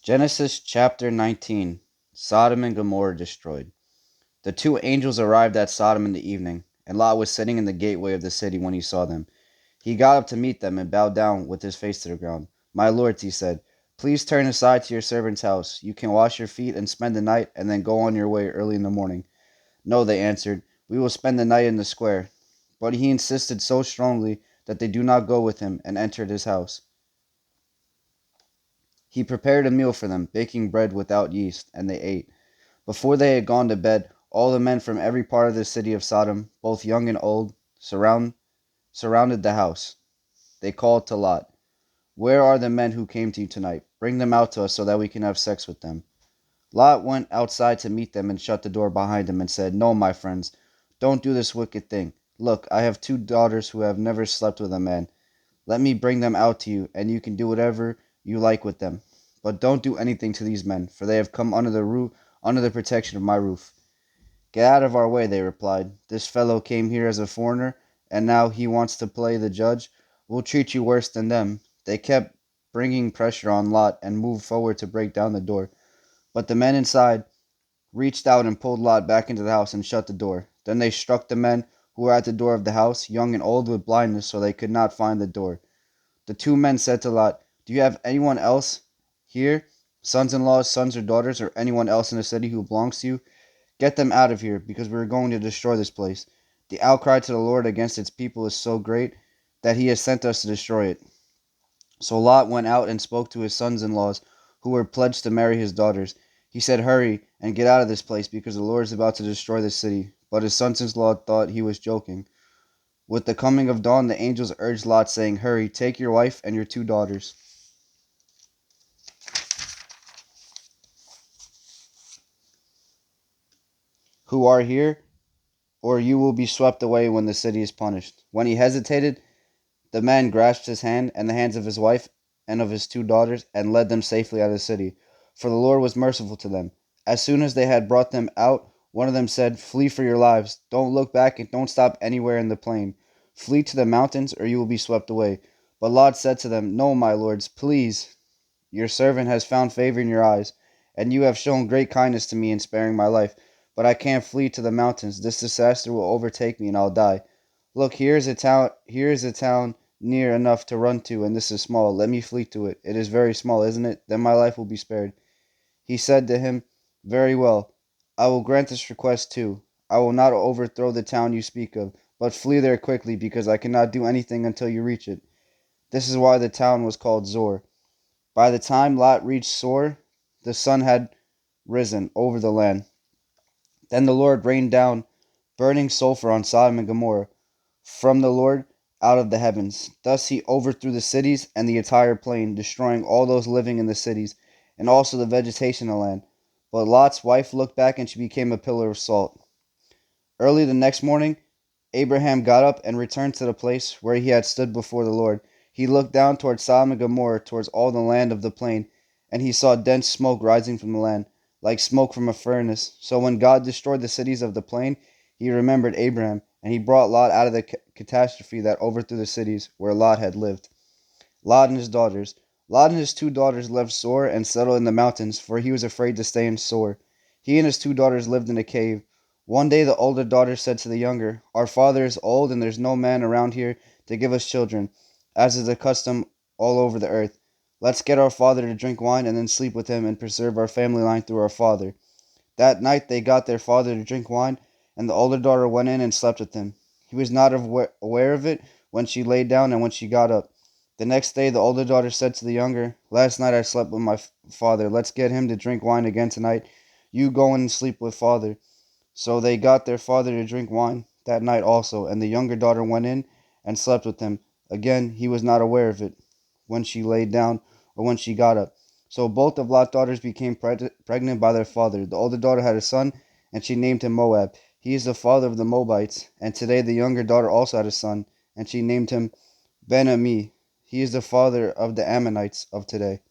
Genesis chapter 19. Sodom and Gomorrah destroyed. The two angels arrived at Sodom in the evening, and Lot was sitting in the gateway of the city when he saw them. He got up to meet them and bowed down with his face to the ground. "My lords," he said, "please turn aside to your servant's house. You can wash your feet and spend the night, and then go on your way early in the morning." "No," they answered, "we will spend the night in the square." But he insisted so strongly that they do not go with him, and entered his house. He prepared a meal for them, baking bread without yeast, and they ate. Before they had gone to bed, all the men from every part of the city of Sodom, both young and old, surrounded the house. They called to Lot, "Where are the men who came to you tonight? Bring them out to us so that we can have sex with them." Lot went outside to meet them and shut the door behind him and said, "No, my friends, don't do this wicked thing. Look, I have two daughters who have never slept with a man. Let me bring them out to you, and you can do whatever you like with them. But don't do anything to these men, for they have come under the protection of my roof." "Get out of our way," they replied. "This fellow came here as a foreigner, and now he wants to play the judge. We'll treat you worse than them." They kept bringing pressure on Lot and moved forward to break down the door. But the men inside reached out and pulled Lot back into the house and shut the door. Then they struck the men who were at the door of the house, young and old, with blindness, so they could not find the door. The two men said to Lot, "Do you have anyone else here, sons-in-laws, sons or daughters, or anyone else in the city who belongs to you? Get them out of here, because we are going to destroy this place. The outcry to the Lord against its people is so great that he has sent us to destroy it." So Lot went out and spoke to his sons-in-laws, who were pledged to marry his daughters. He said, "Hurry and get out of this place, because the Lord is about to destroy this city." But his sons-in-law thought he was joking. With the coming of dawn, the angels urged Lot, saying, "Hurry, take your wife and your two daughters who are here, or you will be swept away when the city is punished." When he hesitated, the man grasped his hand and the hands of his wife and of his two daughters, and led them safely out of the city, for the Lord was merciful to them. As soon as they had brought them out, one of them said, "Flee for your lives. Don't look back and don't stop anywhere in the plain. Flee to the mountains, or you will be swept away." But Lot said to them, "No, my lords, please. Your servant has found favor in your eyes, and you have shown great kindness to me in sparing my life. But I can't flee to the mountains. This disaster will overtake me, and I'll die. Look, here is a town near enough to run to, and this is small. Let me flee to it. It is very small, isn't it? Then my life will be spared." He said to him, "Very well. I will grant this request too. I will not overthrow the town you speak of, but flee there quickly, because I cannot do anything until you reach it." This is why the town was called Zor. By the time Lot reached Zor, the sun had risen over the land. Then the Lord rained down burning sulfur on Sodom and Gomorrah from the Lord out of the heavens. Thus he overthrew the cities and the entire plain, destroying all those living in the cities, and also the vegetation of the land. But Lot's wife looked back, and she became a pillar of salt. Early the next morning, Abraham got up and returned to the place where he had stood before the Lord. He looked down towards Sodom and Gomorrah, towards all the land of the plain, and he saw dense smoke rising from the land, like smoke from a furnace. So when God destroyed the cities of the plain, he remembered Abraham, and he brought Lot out of the catastrophe that overthrew the cities where Lot had lived. Lot and his daughters. Lot and his two daughters left Zoar and settled in the mountains, for he was afraid to stay in Zoar. He and his two daughters lived in a cave. One day the older daughter said to the younger, "Our father is old, and there's no man around here to give us children, as is the custom all over the earth. Let's get our father to drink wine and then sleep with him and preserve our family line through our father." That night they got their father to drink wine, and the older daughter went in and slept with him. He was not aware of it when she lay down and when she got up. The next day the older daughter said to the younger, "Last night I slept with my father. Let's get him to drink wine again tonight. You go in and sleep with father." So they got their father to drink wine that night also, and the younger daughter went in and slept with him. Again he was not aware of it when she laid down or when she got up. So both of Lot's daughters became pregnant by their father. The older daughter had a son, and she named him Moab. He is the father of the Moabites. And today the younger daughter also had a son, and she named him Ben-Ami. He is the father of the Ammonites of today.